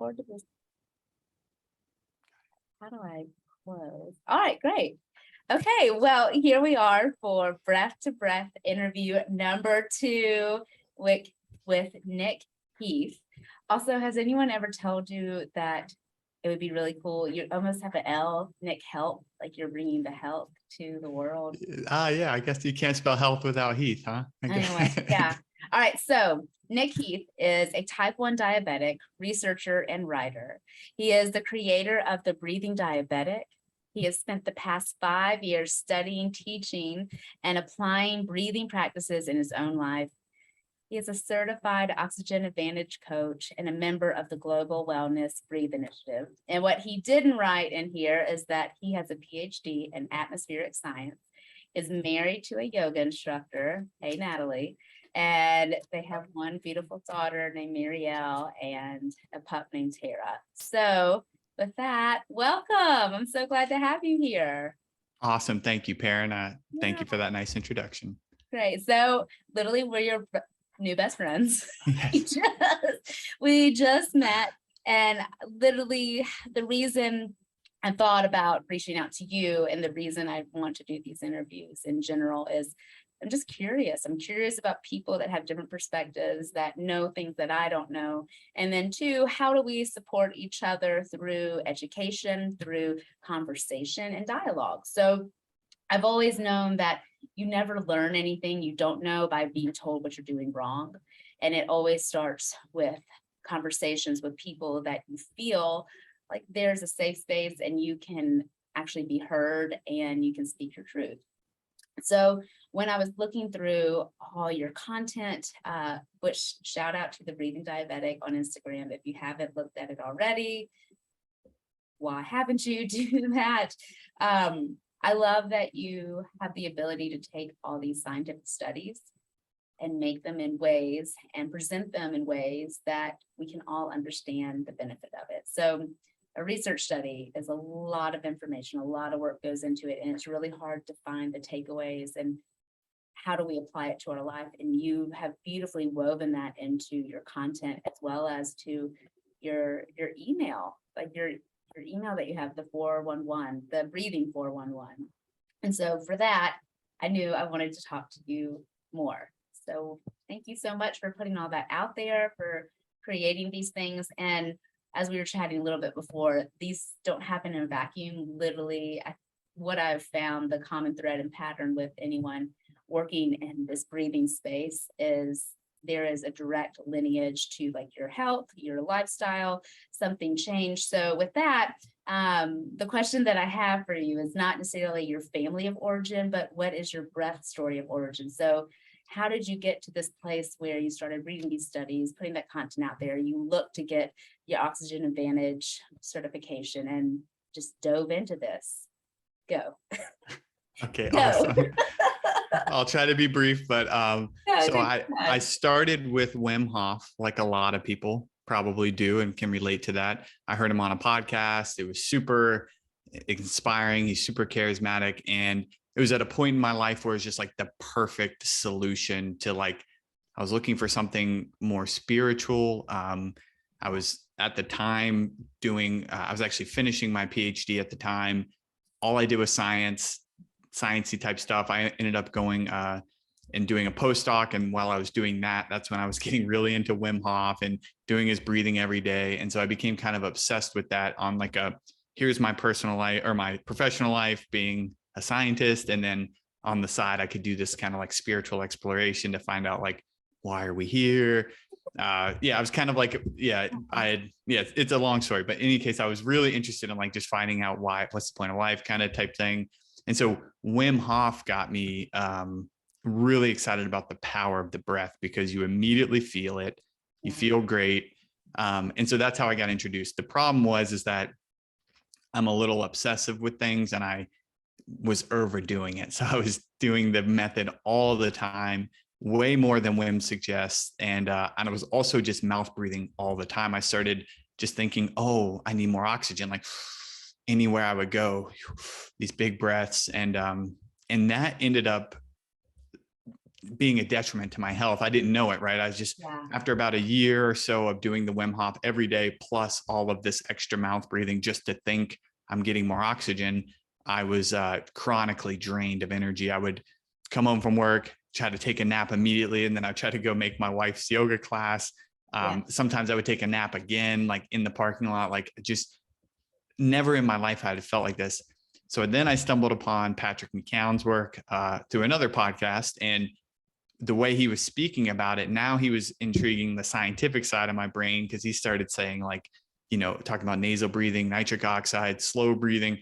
forward to this. How do I close? All right, great. Okay, well, here we are for Breath to Breath interview number 2 with Nick Heath. Also, has anyone ever told you that it would be really cool? You almost have an L, Nick Help, like you're bringing the health to the world. Yeah, I guess you can't spell health without Heath, huh? Anyway, yeah. All right, so Nick Heath is a type 1 diabetic researcher and writer. He is the creator of the Breathing Diabetic. He has spent the past 5 years studying, teaching, and applying breathing practices in his own life. He is a certified Oxygen Advantage coach and a member of the Global Wellness Breathe Initiative. And what he didn't write in here is that he has a Ph.D. in atmospheric science, is married to a yoga instructor, hey Natalie, and they have one beautiful daughter named Marielle and a pup named Tara. So with that, welcome. I'm so glad to have you here. Awesome. Thank you, Perrin. Thank you for that nice introduction. Great. So literally we're your new best friends. Yes. we just met, and literally the reason I thought about reaching out to you and the reason I want to do these interviews in general is I'm just curious. I'm curious about people that have different perspectives, that know things that I don't know. And then 2, how do we support each other through education, through conversation and dialogue? So I've always known that you never learn anything you don't know by being told what you're doing wrong. And it always starts with conversations with people that you feel like there's a safe space and you can actually be heard and you can speak your truth. So when I was looking through all your content, which shout out to the Breathing Diabetic on Instagram. If you haven't looked at it already, why haven't you? Do that? I love that you have the ability to take all these scientific studies and make them in ways and present them in ways that we can all understand the benefit of it. So a research study is a lot of information, a lot of work goes into it, and it's really hard to find the takeaways and how do we apply it to our life. And you have beautifully woven that into your content as well as to your email, like your email that you have, the 411, the breathing 411. And so for that, I knew I wanted to talk to you more. So thank you so much for putting all that out there, for creating these things. And as we were chatting a little bit before, these don't happen in a vacuum. Literally, what I've found, the common thread and pattern with anyone working in this breathing space is there is a direct lineage to like your health, your lifestyle, something changed. So with that, the question that I have for you is not necessarily your family of origin, but what is your breath story of origin? So how did you get to this place where you started reading these studies, putting that content out there? You looked to get your Oxygen Advantage certification and just dove into this. Go. Okay, Go. awesome. I'll try to be brief, but so I started with Wim Hof, like a lot of people probably do and can relate to that. I heard him on a podcast. It was super inspiring. He's super charismatic. And it was at a point in my life where it was just like the perfect solution to like, I was looking for something more spiritual. I was at the time doing, I was actually finishing my PhD at the time. All I did was sciencey type stuff. I ended up going and doing a postdoc. And while I was doing that, that's when I was getting really into Wim Hof and doing his breathing every day. And so I became kind of obsessed with that on like here's my personal life or my professional life being a scientist. And then on the side, I could do this kind of like spiritual exploration to find out like, why are we here? I was kind of like, it's a long story, but in any case, I was really interested in like just finding out what's the point of life kind of type thing. And so Wim Hof got me really excited about the power of the breath because you immediately feel it, you feel great. And so that's how I got introduced. The problem is that I'm a little obsessive with things and I was overdoing it. So I was doing the method all the time, way more than Wim suggests. And I was also just mouth breathing all the time. I started just thinking, oh, I need more oxygen. Like anywhere I would go, these big breaths. And that ended up being a detriment to my health. I didn't know it, right? I was just, after about a year or so of doing the Wim Hof every day, plus all of this extra mouth breathing, just to think I'm getting more oxygen, I was chronically drained of energy. I would come home from work, try to take a nap immediately, and then I'd try to go make my wife's yoga class. Sometimes I would take a nap again, like in the parking lot, like just never in my life had it felt like this. So then I stumbled upon Patrick McKeown's work through another podcast, and the way he was speaking about it, now he was intriguing the scientific side of my brain, because he started saying, like, you know, talking about nasal breathing, nitric oxide, slow breathing,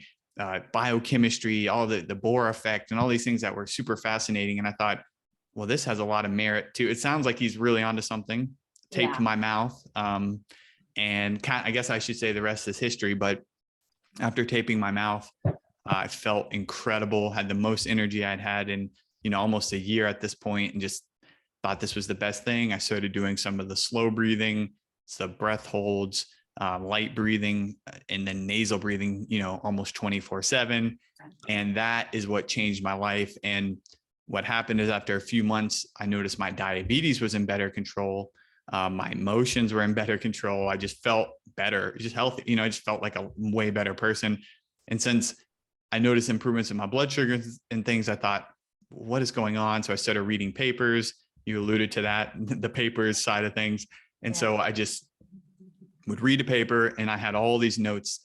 biochemistry, all the Bohr effect, and all these things that were super fascinating. And I thought, well, this has a lot of merit too. It sounds like he's really onto something. Taped my mouth. And I guess I should say the rest is history. But after taping my mouth, I felt incredible, had the most energy I'd had in, you know, almost a year at this point, and just thought this was the best thing. I started doing some of the slow breathing, the breath holds, light breathing, and then nasal breathing, you know, almost 24/7. And that is what changed my life. And what happened is, after a few months, I noticed my diabetes was in better control. My emotions were in better control. I just felt better, just healthy. You know, I just felt like a way better person. And since I noticed improvements in my blood sugar and things, I thought, what is going on? So I started reading papers. You alluded to that, the papers side of things. And so I just would read a paper, and I had all these notes,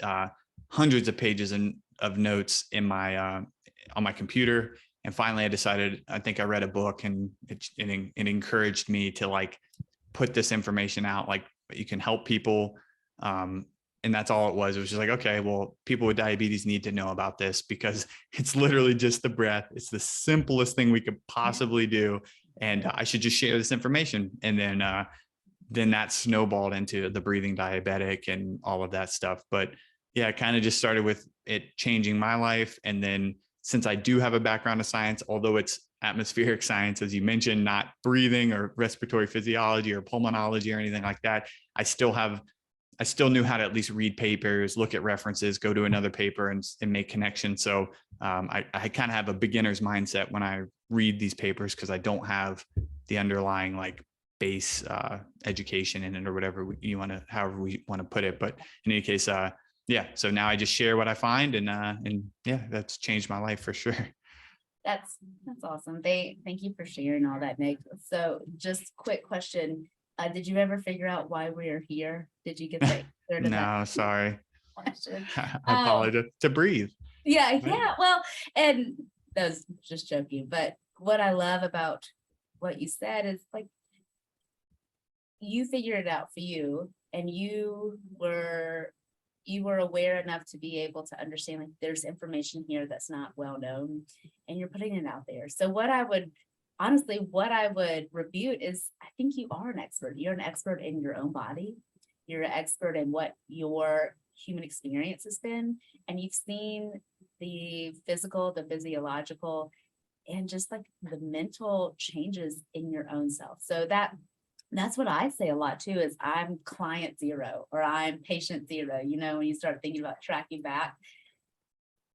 hundreds of pages of notes in my on my computer. And finally I decided, I think I read a book, and it encouraged me to like put this information out, like you can help people. And that's all it was. It was just like, okay, well, people with diabetes need to know about this, because it's literally just the breath. It's the simplest thing we could possibly do. And I should just share this information. And then that snowballed into the Breathing Diabetic and all of that stuff. But yeah, it kind of just started with it changing my life. And then, since I do have a background of science, although it's atmospheric science, as you mentioned, not breathing or respiratory physiology or pulmonology or anything like that, I still knew how to at least read papers, look at references, go to another paper, and make connections. So I kind of have a beginner's mindset when I read these papers, because I don't have the underlying like base education in it, or whatever you want to, however we want to put it. But in any case, yeah. So now I just share what I find, and yeah, that's changed my life for sure. That's awesome. Thank you for sharing all that, Nick. So just quick question. Did you ever figure out why we're here? Did you get that? No, sorry. I apologize. To breathe. Yeah. Right? Yeah. Well, and that was just joking. But what I love about what you said is, like, you figured it out for you, and you were aware enough to be able to understand, like, there's information here that's not well known, and you're putting it out there. So what I would rebuke is, I think you are an expert. You're an expert in your own body. You're an expert in what your human experience has been. And you've seen the physical, the physiological, and just like the mental changes in your own self. So that's what I say a lot too, is I'm client zero, or I'm patient zero. You know, when you start thinking about tracking back,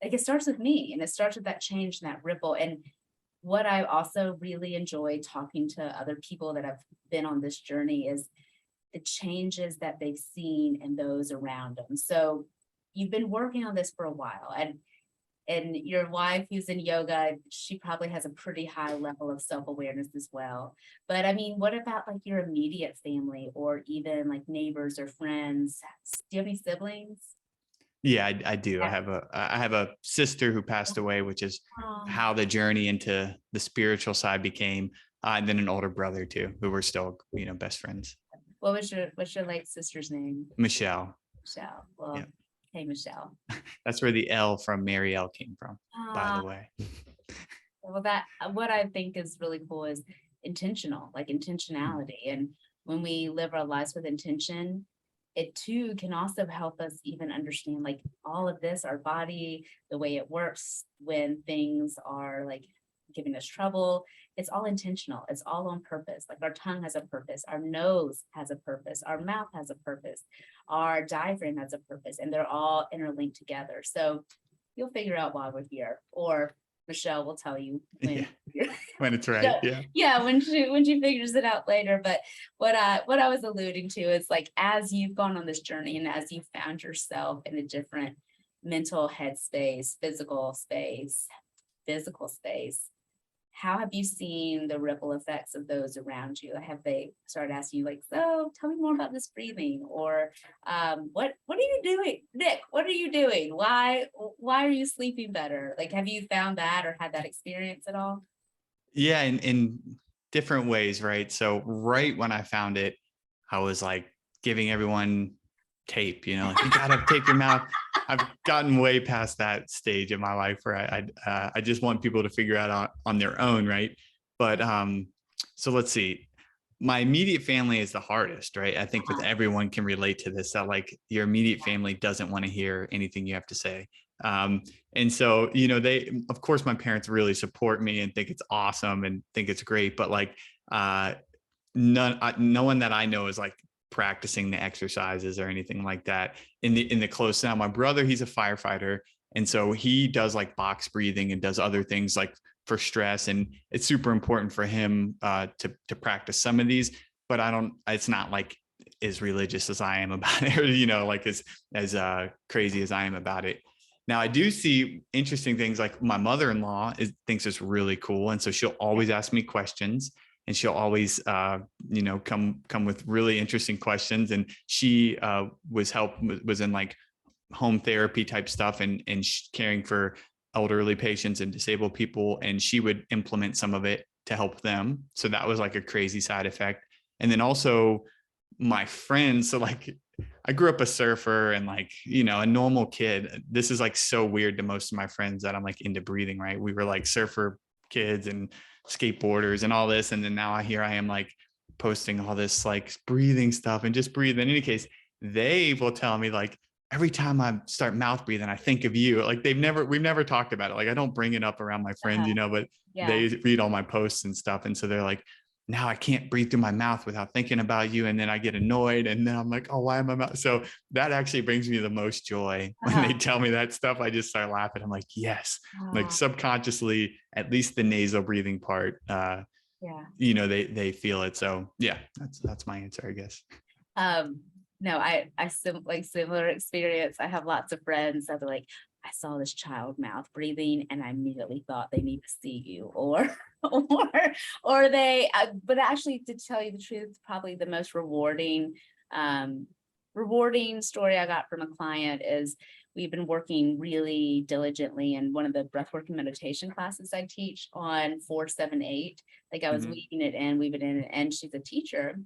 like, it starts with me, and it starts with that change and that ripple. And what I also really enjoy talking to other people that have been on this journey is the changes that they've seen in those around them. So you've been working on this for a while, and your wife, who's in yoga, she probably has a pretty high level of self-awareness as well. But I mean, what about like your immediate family, or even like neighbors or friends? Do you have any siblings? Yeah, I do. Yeah. I have a sister who passed away, which is how the journey into the spiritual side became. And then an older brother too, who we're still, you know, best friends. What's your late sister's name? Michelle. Well, yeah. Hey, Michelle. That's where the L from Mary L came from, by the way. Well, what I think is really cool is intentionality. And when we live our lives with intention, it too can also help us even understand, like, all of this, our body, the way it works when things are like giving us trouble. It's all intentional. It's all on purpose. Like, our tongue has a purpose, our nose has a purpose, our mouth has a purpose, our diaphragm has a purpose, and they're all interlinked together. So you'll figure out why we're here, or Michelle will tell you when when it's right. Yeah, when she figures it out later. But what I was alluding to is like, as you've gone on this journey and as you found yourself in a different mental headspace, physical space, how have you seen the ripple effects of those around you? Have they started asking you like, so tell me more about this breathing, or what are you doing, Nick? What are you doing? Why are you sleeping better? Like, have you found that or had that experience at all? Yeah, in different ways, right? So right when I found it, I was like giving everyone tape, like you gotta tape your mouth. I've gotten way past that stage in my life where I just want people to figure out on their own, right? But so let's see. My immediate family is the hardest, right? I think with everyone can relate to this, that like your immediate family doesn't want to hear anything you have to say. And so, they, of course, my parents really support me and think it's awesome and think it's great, but like, no one that I know is like practicing the exercises or anything like that in the close. Now, my brother, he's a firefighter. And so he does like box breathing and does other things like for stress. And it's super important for him to practice some of these, but it's not like as religious as I am about it, or, like as crazy as I am about it. Now, I do see interesting things like my mother-in-law thinks it's really cool. And so she'll always ask me questions, and she'll always, come with really interesting questions. And she was in like home therapy type stuff and caring for elderly patients and disabled people. And she would implement some of it to help them. So that was like a crazy side effect. And then also my friends, so like I grew up a surfer and like, a normal kid. This is like so weird to most of my friends that I'm like into breathing, right? We were like surfer kids and skateboarders and all this. And then now I am like posting all this like breathing stuff and just breathe. In any case, they will tell me like, every time I start mouth breathing, I think of you. Like we've never talked about it. Like I don't bring it up around my friends, but they read all my posts and stuff. And so they're like, now I can't breathe through my mouth without thinking about you. And then I get annoyed. And then I'm like, oh, why am I mouth? So that actually brings me the most joy when they tell me that stuff. I just start laughing. I'm like, yes, like subconsciously, at least the nasal breathing part, they feel it. So yeah, that's my answer, I guess. No, I similar experience. I have lots of friends that are like, I saw this child mouth breathing and I immediately thought they need to see you, or they, but actually, to tell you the truth, probably the most rewarding story I got from a client is we've been working really diligently in one of the breathwork and meditation classes I teach on 4-7-8. Like I was weaving it in, and she's a teacher.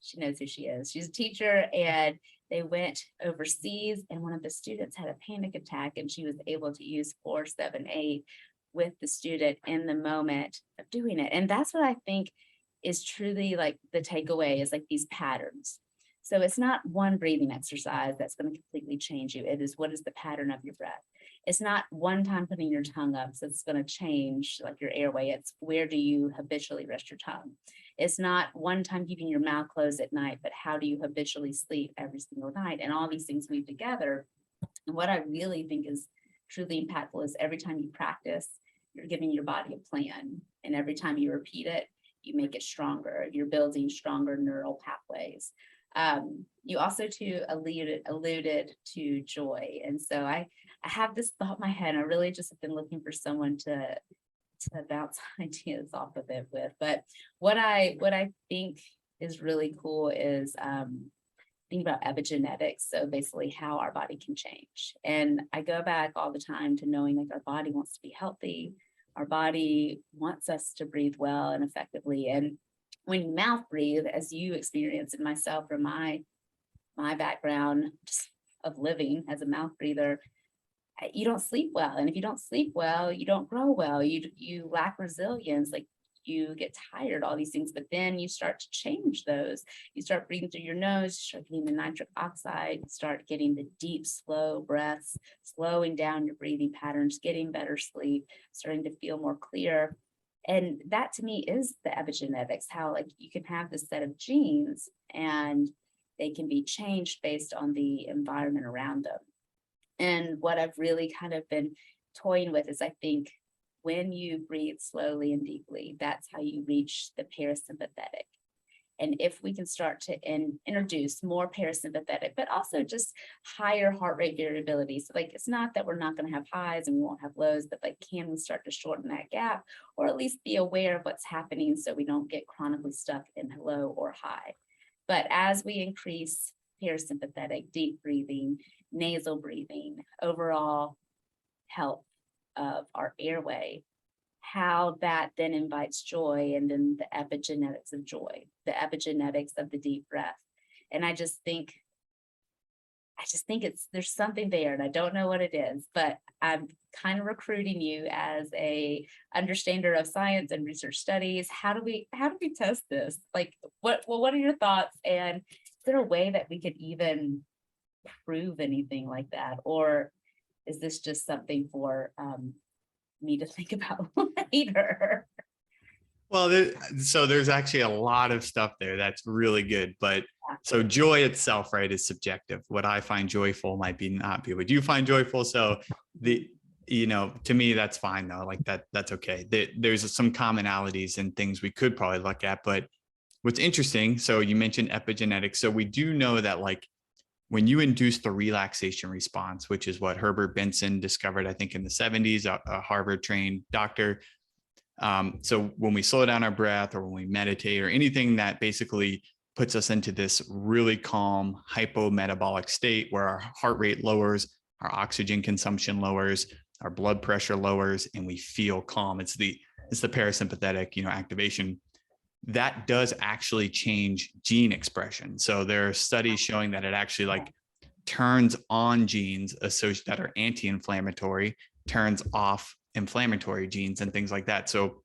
She knows who she is. She's a teacher, and they went overseas, and one of the students had a panic attack, and she was able to use 4-7-8 with the student in the moment of doing it. And that's what I think is truly like the takeaway, is like these patterns. So it's not one breathing exercise that's going to completely change you. It is, what is the pattern of your breath? It's not one time putting your tongue up that's going to change like your airway. It's where do you habitually rest your tongue? It's not one time keeping your mouth closed at night, but how do you habitually sleep every single night? And all these things weave together. And what I really think is truly impactful is every time you practice, you're giving your body a plan. And every time you repeat it, you make it stronger. You're building stronger neural pathways. You also too alluded to joy. And so I have this thought in my head. I really just have been looking for someone to bounce ideas off of it with. But what I think is really cool is think about epigenetics. So basically how our body can change. And I go back all the time to knowing like our body wants to be healthy. Our body wants us to breathe well and effectively. And when you mouth breathe, as you experience, and myself from my background just of living as a mouth breather, you don't sleep well. And if you don't sleep well, you don't grow well. You lack resilience, like you get tired, all these things. But then you start to change those. You start breathing through your nose, you start getting the nitric oxide, you start getting the deep, slow breaths, slowing down your breathing patterns, getting better sleep, starting to feel more clear. And that to me is the epigenetics, how like you can have this set of genes and they can be changed based on the environment around them. And what I've really kind of been toying with is, I think when you breathe slowly and deeply, that's how you reach the parasympathetic. And if we can start to introduce more parasympathetic, but also just higher heart rate variability. So like, it's not that we're not going to have highs and we won't have lows, but like, can we start to shorten that gap, or at least be aware of what's happening so we don't get chronically stuck in low or high. But as we increase parasympathetic, deep breathing, nasal breathing, overall health of our airway, how that then invites joy, and then the epigenetics of joy, the epigenetics of the deep breath. And I just think there's something there, and I don't know what it is, but I'm kind of recruiting you as a understander of science and research studies. How do we test this? Like, what are your thoughts? And is there a way that we could even prove anything like that? Or is this just something for me to think about later? Well, so there's actually a lot of stuff there that's really good, but so joy itself, right, is subjective. What I find joyful might not be what you find joyful. So to me, that's fine though. Like that's okay. There's some commonalities and things we could probably look at, but what's interesting, so you mentioned epigenetics. So we do know that like when you induce the relaxation response, which is what Herbert Benson discovered, I think in the 70s, a Harvard trained doctor. So when we slow down our breath, or when we meditate, or anything that basically puts us into this really calm hypometabolic state where our heart rate lowers, our oxygen consumption lowers, our blood pressure lowers, and we feel calm. It's the parasympathetic, activation. That does actually change gene expression. So there are studies showing that it actually like turns on genes associated that are anti-inflammatory, turns off inflammatory genes and things like that. So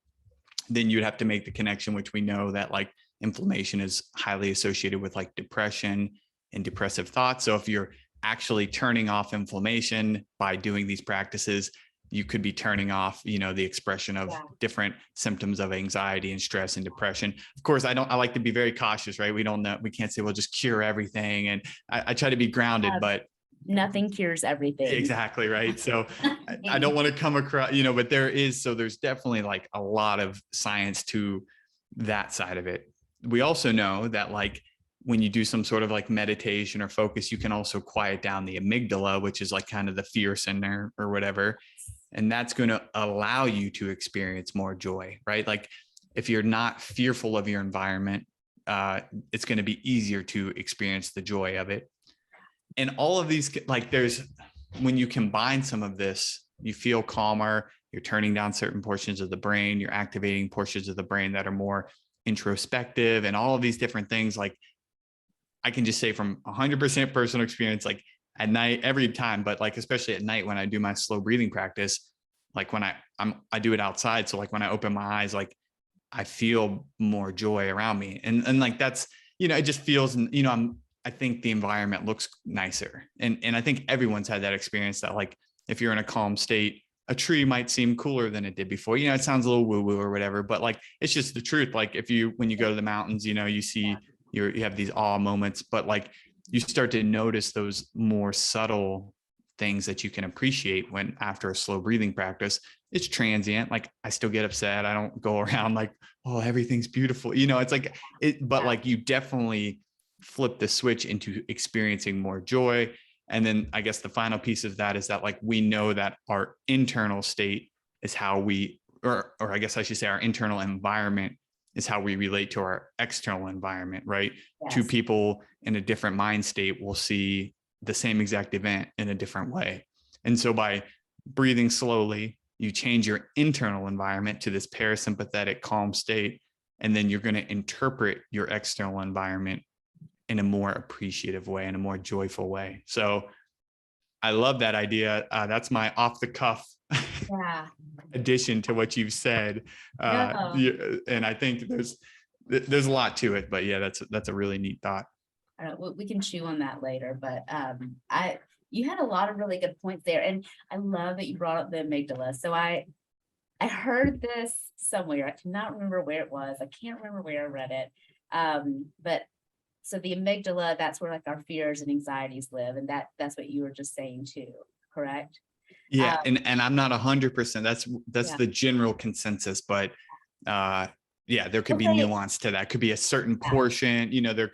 then you'd have to make the connection, which we know that like inflammation is highly associated with like depression and depressive thoughts. So if you're actually turning off inflammation by doing these practices, you could be turning off, the expression of different symptoms of anxiety and stress and depression. Of course, I like to be very cautious, right? We can't say we'll just cure everything. And I try to be grounded, but nothing cures everything. Exactly. Right. So I don't want to come across, but there's definitely like a lot of science to that side of it. We also know that like when you do some sort of like meditation or focus, you can also quiet down the amygdala, which is like kind of the fear center or whatever. And that's going to allow you to experience more joy, right? Like if you're not fearful of your environment, it's going to be easier to experience the joy of it. And all of these, like when you combine some of this, you feel calmer, you're turning down certain portions of the brain, you're activating portions of the brain that are more introspective, and all of these different things. Like I can just say from 100% personal experience, like at night, every time, but like, especially at night when I do my slow breathing practice, like when I do it outside. So like when I open my eyes, like I feel more joy around me. And like, that's, it just feels, I think the environment looks nicer. And I think everyone's had that experience that like, if you're in a calm state, a tree might seem cooler than it did before. It sounds a little woo woo or whatever, but like, it's just the truth. Like when you go to the mountains, you see, you have these awe moments, but like you start to notice those more subtle things that you can appreciate when after a slow breathing practice. It's transient. Like I still get upset. I don't go around like, oh, everything's beautiful. It's like it, but like you definitely flip the switch into experiencing more joy. And then I guess the final piece of that is that like we know that our internal state is how we, or I guess I should say our internal environment is how we relate to our external environment, right? Yes. Two people in a different mind state will see the same exact event in a different way. And so by breathing slowly, you change your internal environment to this parasympathetic calm state, and then you're going to interpret your external environment in a more appreciative way, in a more joyful way. So I love that idea. That's my off the cuff addition to what you've said. And I think there's a lot to it, but yeah, that's a really neat thought. We can chew on that later, but you had a lot of really good points there. And I love that you brought up the amygdala. So I heard this somewhere. I cannot remember where it was. I can't remember where I read it. But so the amygdala, that's where like our fears and anxieties live. And that's what you were just saying too, correct? Yeah. And I'm not 100%. That's Yeah. the general consensus, but yeah, there could be nuance to that. Could be a certain portion,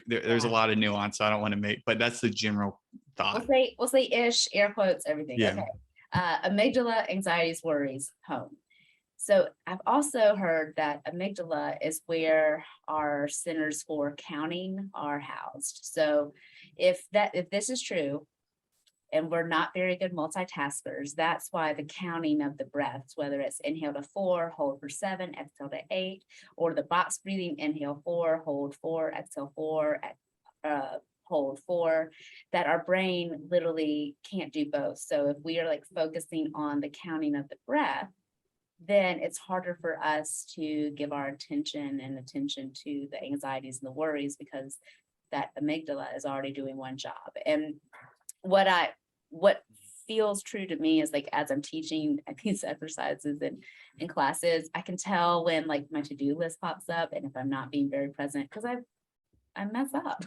there's a lot of nuance. So I don't want to but that's the general thought. We'll say ish, air quotes, everything. Yeah. Okay. Amygdala, anxieties, worries, home. So I've also heard that amygdala is where our centers for counting are housed. So if this is true, and we're not very good multitaskers, that's why the counting of the breaths, whether it's inhale to 4, hold for 7, exhale to 8, or the box breathing, inhale 4, hold 4, exhale 4, hold 4, that our brain literally can't do both. So if we are like focusing on the counting of the breath, then it's harder for us to give our attention to the anxieties and the worries, because that amygdala is already doing one job. And what feels true to me is, like, as I'm teaching these exercises in classes, I can tell when like my to-do list pops up, and if I'm not being very present, because I mess up.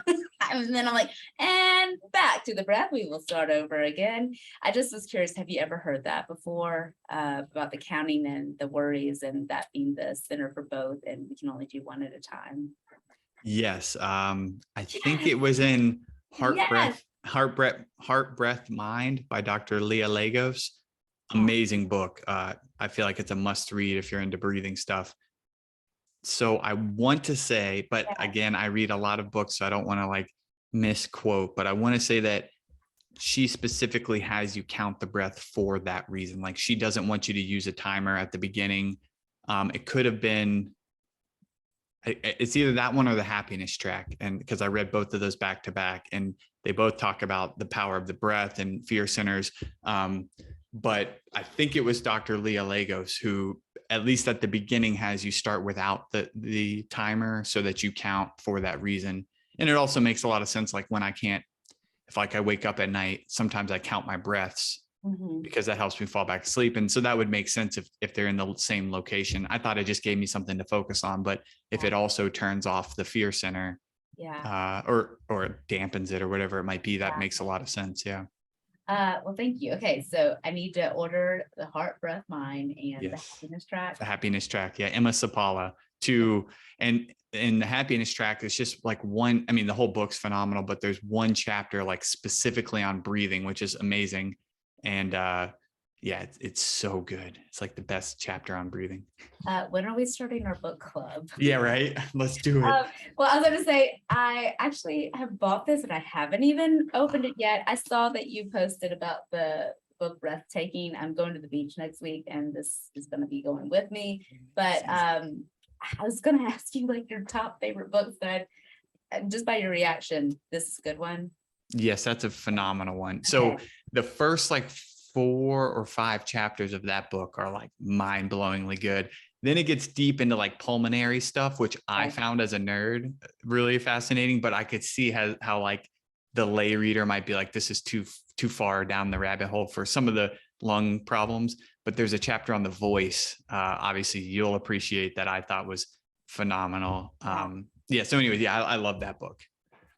And then I'm like, and back to the breath, we will start over again. I just was curious, have you ever heard that before, about the counting and the worries, and that being the center for both, and we can only do one at a time? Yes. I think it was in Heart, Breath, Mind by Dr. Leah Lagos. Amazing book. I feel like it's a must read if you're into breathing stuff. So I want to say, but again, I read a lot of books, so I don't want to like misquote, but I want to say that she specifically has you count the breath for that reason. Like, she doesn't want you to use a timer at the beginning. It could have been, it's either that one or the happiness track. And because I read both of those back to back, and they both talk about the power of the breath and fear centers. But I think it was Dr. Leah Lagos who, at least at the beginning, has you start without the timer so that you count for that reason. And it also makes a lot of sense. Like, when if I wake up at night, sometimes I count my breaths because that helps me fall back to sleep. And so that would make sense if they're in the same location. I thought it just gave me something to focus on, but if it also turns off the fear center, or dampens it or whatever it might be, that makes a lot of sense. Yeah. Well, thank you. Okay, so I need to order the Heart, Breath, Mind, and the happiness track. The happiness track. Yeah. Emma Sapala and in the happiness track, it's just like one, I mean, the whole book's phenomenal, but there's one chapter like specifically on breathing, which is amazing. And yeah, it's so good. It's like the best chapter on breathing. When are we starting our book club? Yeah, right. Let's do it. Well, I was going to say, I actually have bought this and I haven't even opened it yet. I saw that you posted about the book Breathtaking. I'm going to the beach next week, and this is going to be going with me. But I was going to ask you like your top favorite books that just by your reaction, this is a good one. Yes, that's a phenomenal one. So the first like 4 or 5 chapters of that book are like mind-blowingly good. Then it gets deep into like pulmonary stuff, which I found as a nerd really fascinating, but I could see how like the lay reader might be like, this is too far down the rabbit hole for some of the lung problems. But there's a chapter on the voice. Obviously you'll appreciate that. I thought was phenomenal. Yeah. So anyway, yeah, I love that book.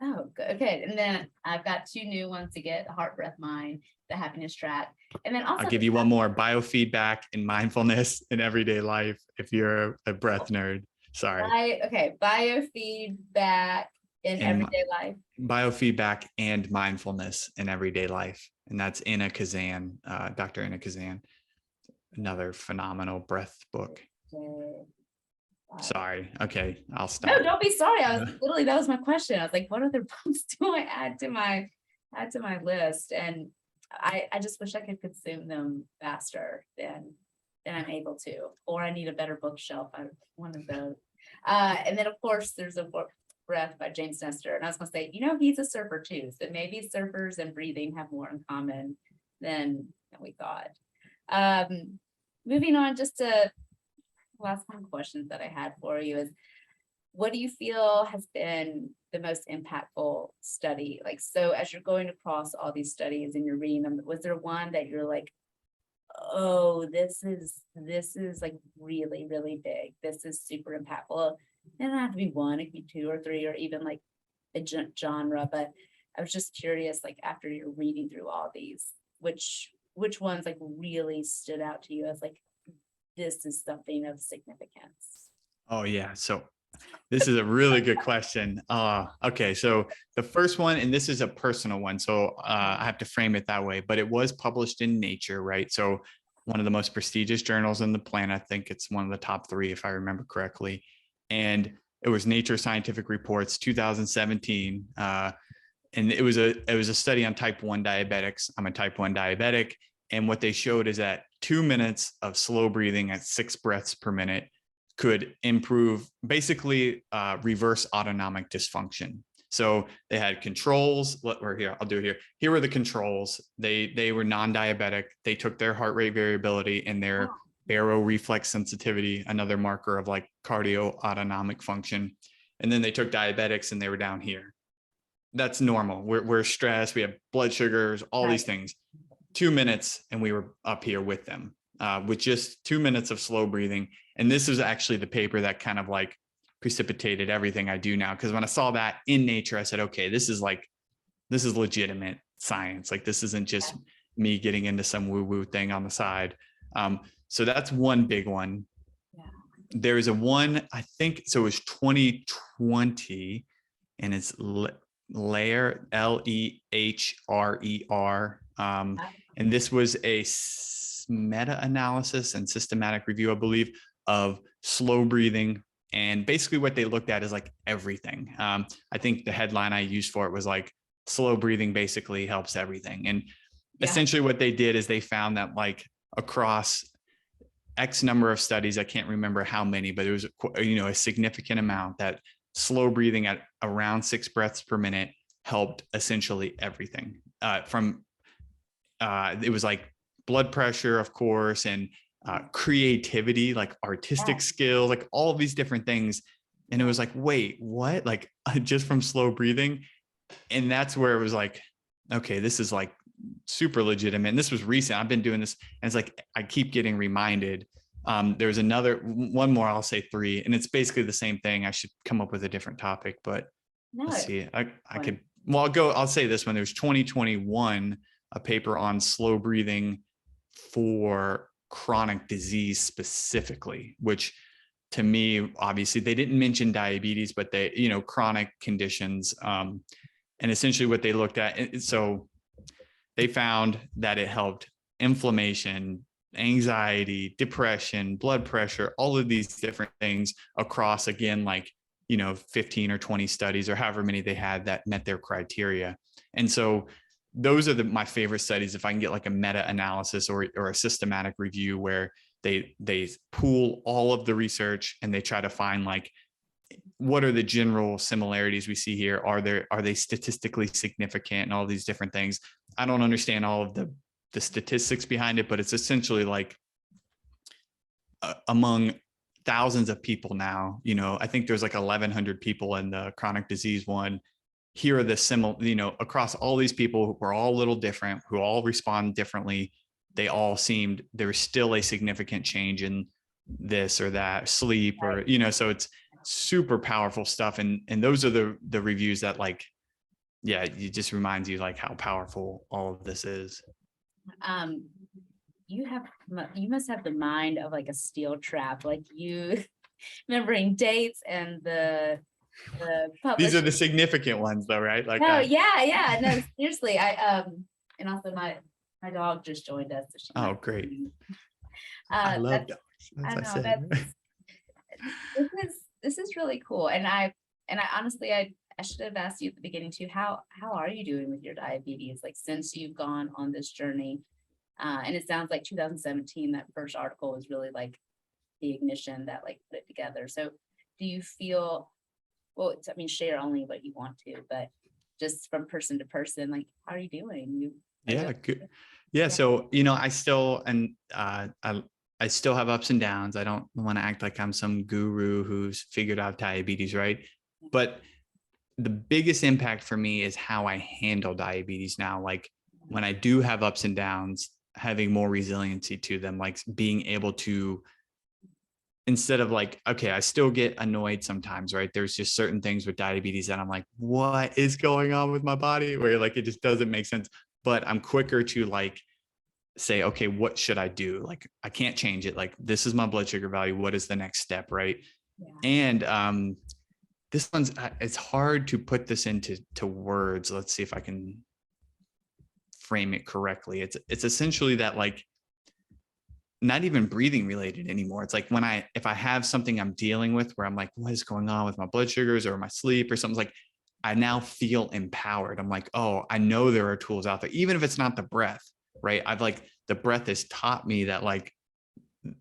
Oh, good. Okay. And then I've got 2 new ones to get: Heart, Breath, Mind, the happiness track. And then also I'll give you one more: Biofeedback and Mindfulness in Everyday Life, if you're a breath nerd. Sorry. Biofeedback in Everyday Life. Biofeedback and Mindfulness in Everyday Life. And that's Inna Kazan, Dr. Inna Kazan. Another phenomenal breath book. Sorry. Okay, I'll stop. No, don't be sorry. I was literally, that was my question. I was like, what other books do I add to my list? And I just wish I could consume them faster than I'm able to, or I need a better bookshelf. I one of those. And then of course there's a book, Breath by James Nestor. And I was gonna say, he's a surfer too. So maybe surfers and breathing have more in common than we thought. Moving on, just to last one questions that I had for you is, what do you feel has been the most impactful study? Like, so as you're going across all these studies and you're reading them, was there one that you're like, oh, this is like really, really big. This is super impactful. It doesn't have to be one, it could be 2 or 3, or even like a genre. But I was just curious, like after you're reading through all these, which which ones like really stood out to you as like, this is something of significance? Oh yeah. So this is a really good question. Okay. So the first one, and this is a personal one, so I have to frame it that way, but it was published in Nature, right? So one of the most prestigious journals on the planet. I think it's one of the top 3, if I remember correctly. And it was Nature Scientific Reports 2017. And it was a study on type 1 diabetics. I'm a type 1 diabetic. And what they showed is that 2 minutes of slow breathing at 6 breaths per minute could improve, basically reverse autonomic dysfunction. So they had controls, or here, I'll do it here. Here were the controls. They were non-diabetic. They took their heart rate variability and their baroreflex sensitivity, another marker of like cardio autonomic function. And then they took diabetics and they were down here. That's normal. We're stressed. We have blood sugars, all these things. 2 minutes, and we were up here with them with just 2 minutes of slow breathing. And this is actually the paper that kind of like precipitated everything I do now. Because when I saw that in Nature, I said, okay, this is legitimate science. Like, this isn't just me getting into some woo-woo thing on the side. So that's one big one. Yeah. There's a one, I think, so it was 2020, and it's Leher, Lehrer. And this was a meta-analysis and systematic review, I believe, of slow breathing. And basically what they looked at is like everything. I think the headline I used for it was like, slow breathing basically helps everything. And essentially what they did is they found that like across X number of studies, I can't remember how many, but it was, a significant amount, that slow breathing at around 6 breaths per minute helped essentially everything. It was like blood pressure, of course, and creativity, like artistic skill, like all of these different things. And it was like, wait, what? Like just from slow breathing? And that's where it was like, okay, this is like super legitimate. And this was recent. I've been doing this, and it's like, I keep getting reminded. There's one more, I'll say 3, and it's basically the same thing. I should come up with a different topic, but let's see. I'll say this one. There's 2021, a paper on slow breathing for chronic disease specifically, which to me, obviously they didn't mention diabetes, but they, chronic conditions. And essentially what they looked at, so they found that it helped inflammation, anxiety, depression, blood pressure, all of these different things across, again, like, 15 or 20 studies or however many they had that met their criteria. And so those are my favorite studies. If I can get like a meta-analysis or a systematic review where they pool all of the research and they try to find like, what are the general similarities we see here? Are they statistically significant and all these different things? I don't understand all of the statistics behind it, but it's essentially like among thousands of people now, I think there's like 1,100 people in the chronic disease one. Here are the similar, across all these people who are all a little different, who all respond differently. They all seemed, there was still a significant change in this or that, sleep, or, so it's super powerful stuff. And those are the reviews that like, it just reminds you like how powerful all of this is. You must have the mind of like a steel trap, like you remembering dates and the these are the significant ones though, right? Like, no, no, seriously. And also my dog just joined us. So great. I love dogs. This is really cool. And I honestly, I should have asked you at the beginning too, how are you doing with your diabetes? Like, since you've gone on this journey, and it sounds like 2017, that first article was really like the ignition that like put it together. So do you feel, well, share only what you want to, but just from person to person, like, how are you doing? Good. Yeah. So, I still, I still have ups and downs. I don't want to act like I'm some guru who's figured out diabetes, right? But the biggest impact for me is how I handle diabetes now. Like, when I do have ups and downs, having more resiliency to them, like being able to, instead of like, okay, I still get annoyed sometimes, right? There's just certain things with diabetes that I'm like, what is going on with my body? Where like, it just doesn't make sense. But I'm quicker to like say, okay, what should I do? Like, I can't change it. Like, this is my blood sugar value. What is the next step? Right. Yeah. And this one's, it's hard to put this into words. Let's see if I can frame it correctly. It's essentially that, like, not even breathing related anymore. It's like if I have something I'm dealing with where I'm like, what is going on with my blood sugars or my sleep or something, like, I now feel empowered. I'm like, oh, I know there are tools out there, even if it's not the breath, right? The breath has taught me that, like,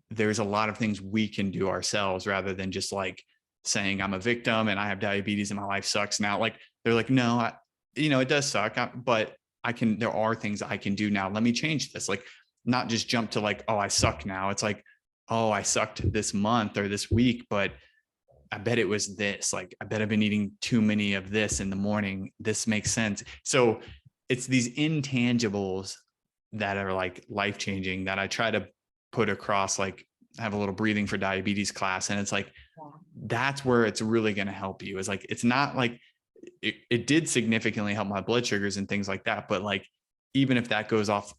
there's a lot of things we can do ourselves rather than just like saying I'm a victim and I have diabetes and my life sucks now. Like, they're like, no, it does suck, but there are things I can do now. Let me change this. Like, not just jump to like, oh, I suck now. It's like, oh, I sucked this month or this week, but I bet it was this. Like, I bet I've been eating too many of this in the morning. This makes sense. So it's these intangibles that are like life-changing that I try to put across. Like, I have a little breathing for diabetes class, and it's like, that's where it's really going to help you. Is like, it's not like it did significantly help my blood sugars and things like that, but like, even if that goes off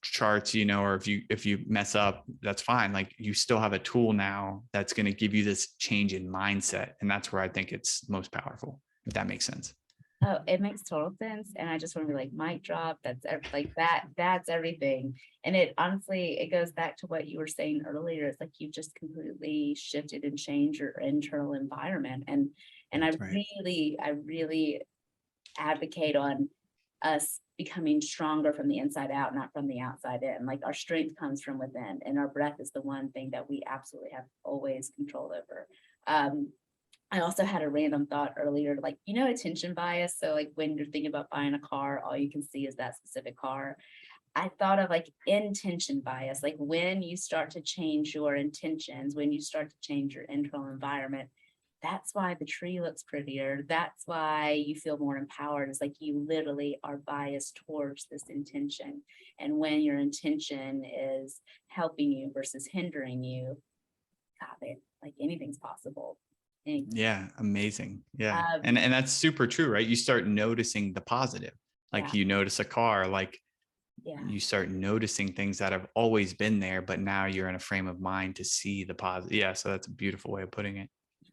charts, or if you mess up, that's fine. Like, you still have a tool now that's going to give you this change in mindset. And that's where I think it's most powerful, if that makes sense. Oh, it makes total sense. And I just want to be like, mic drop. That's everything. And it honestly, it goes back to what you were saying earlier. It's like, you've just completely shifted and changed your internal environment. And I really advocate on us becoming stronger from the inside out, not from the outside in. Like, our strength comes from within, and our breath is the one thing that we absolutely have always control over. I also had a random thought earlier, like, attention bias. So like, when you're thinking about buying a car, all you can see is that specific car. I thought of like intention bias, like when you start to change your intentions, when you start to change your internal environment, that's why the tree looks prettier. That's why you feel more empowered. It's like, you literally are biased towards this intention. And when your intention is helping you versus hindering you, like, anything's possible. Yeah. Amazing. Yeah. And that's super true, right? You start noticing the positive. Like, you notice a car, like, you start noticing things that have always been there, but now you're in a frame of mind to see the positive. Yeah. So that's a beautiful way of putting it.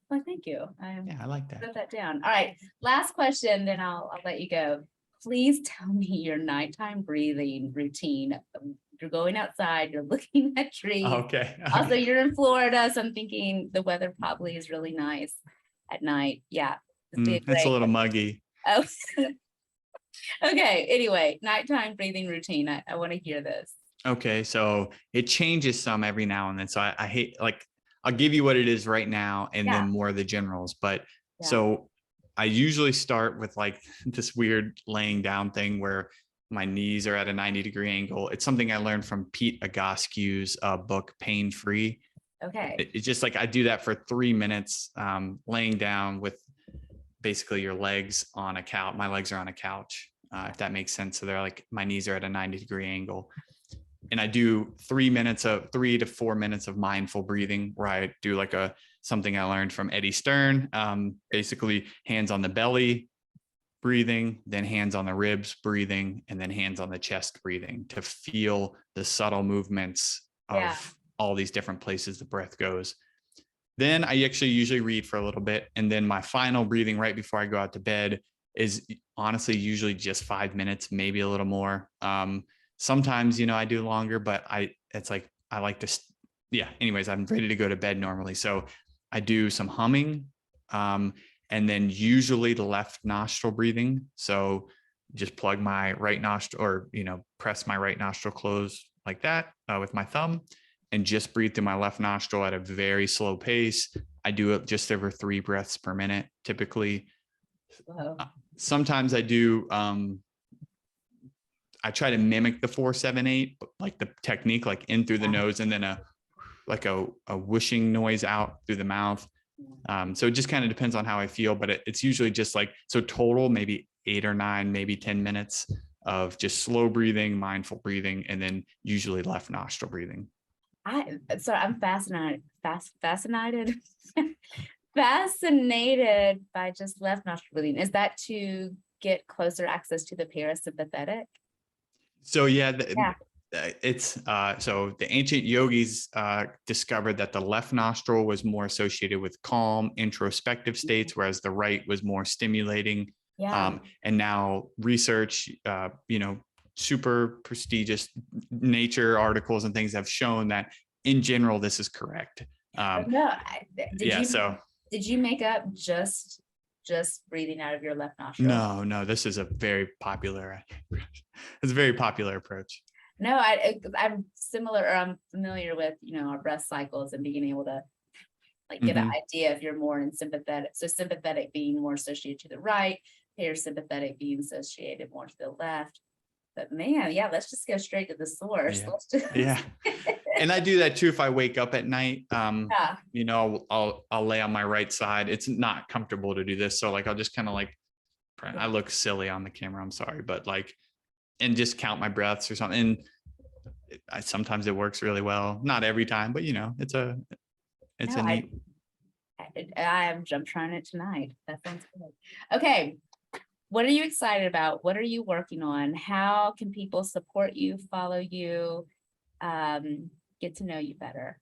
Well, thank you. I like that. Put that down. All right. Last question, then I'll let you go. Please tell me your nighttime breathing routine. You're going outside, you're looking at trees. Okay. Also, you're in Florida, so I'm thinking the weather probably is really nice at night. Yeah. It's a little muggy. Oh. Okay. Anyway, nighttime breathing routine. I want to hear this. Okay. So it changes some every now and then. So I hate, like, I'll give you what it is right now and then more of the generals. But so I usually start with like this weird laying down thing where my knees are at a 90-degree angle. It's something I learned from Pete Agaskew's book, Pain Free. Okay. It's just like, I do that for 3 minutes, laying down with basically your legs on a couch. My legs are on a couch, if that makes sense. So they're like, my knees are at a 90-degree angle. And I do 3 to 4 minutes of mindful breathing, where I do like something I learned from Eddie Stern, basically hands on the belly breathing, then hands on the ribs breathing, and then hands on the chest breathing, to feel the subtle movements of all these different places the breath goes. Then I actually usually read for a little bit. And then my final breathing right before I go out to bed is honestly usually just 5 minutes, maybe a little more. Sometimes, I do longer, but it's like, I like to, anyways, I'm ready to go to bed normally. So I do some humming, and then usually the left nostril breathing. So just plug my right nostril, or, press my right nostril closed like that with my thumb, and just breathe through my left nostril at a very slow pace. I do it just over 3 breaths per minute, typically. Wow. Sometimes I do, I try to mimic the 4-7-8, like the technique, like in through the nose and then a whooshing noise out through the mouth. So it just kind of depends on how I feel, but it's usually just like, so total maybe 8 or 9, maybe 10 minutes of just slow breathing, mindful breathing, and then usually left nostril breathing. I'm fascinated fascinated by just left nostril breathing. Is that to get closer access to the parasympathetic? So it's so the ancient yogis discovered that the left nostril was more associated with calm, introspective states, whereas the right was more stimulating. Yeah. And now research, super prestigious Nature articles and things have shown that in general, this is correct. No, So did you make up just breathing out of your left nostril? No, this is a very popular, it's a very popular approach. No, I'm similar, or I'm familiar with, our breath cycles and being able to like get an idea if you're more in sympathetic. So sympathetic being more associated to the right, parasympathetic being associated more to the left. But man, yeah, let's just go straight to the source. Yeah. And I do that too if I wake up at night. Yeah. I'll lay on my right side. It's not comfortable to do this. So like I'll just kind of like, I look silly on the camera, I'm sorry, but like, and just count my breaths or something. And sometimes it works really well. Not every time, but it's a neat. I'm trying it tonight. That sounds good. Okay. What are you excited about? What are you working on? How can people support you, follow you, get to know you better?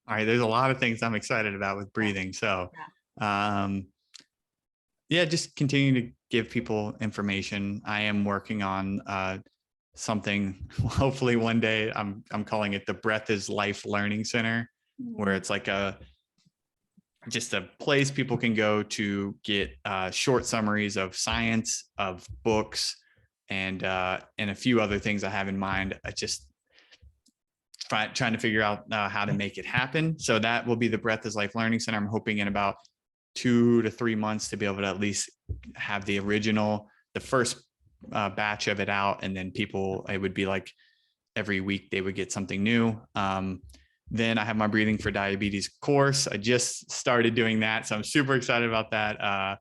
All right. There's a lot of things I'm excited about with breathing. So, just continue to give people information. I am working on something, hopefully one day. I'm calling it the Breath is Life Learning Center, where it's like just a place people can go to get short summaries of science, of books, and a few other things I have in mind. I just trying to figure out how to make it happen. So that will be the Breath is Life Learning Center. I'm hoping in about 2 to 3 months to be able to at least have the first batch of it out. And then it would be like every week they would get something new. Then I have my Breathing for Diabetes course. I just started doing that. So I'm super excited about that.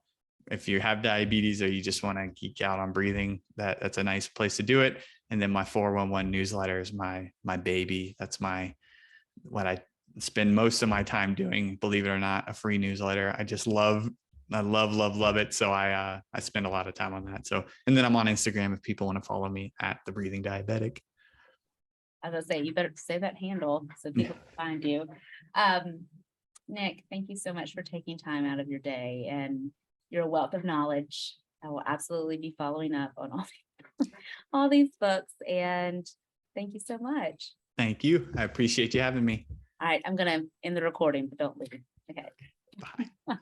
If you have diabetes or you just want to geek out on breathing, that's a nice place to do it. And then my 411 newsletter is my baby. That's what I spend most of my time doing, believe it or not, a free newsletter. I love it. So I spend a lot of time on that. So, and then I'm on Instagram if people want to follow me at the Breathing Diabetic. I was gonna say, you better say that handle so people can find you. Nick, thank you so much for taking time out of your day, and you're a wealth of knowledge. I will absolutely be following up on all these books, and thank you so much. Thank you. I appreciate you having me. All right, I'm gonna end the recording, but don't leave. Okay. Bye.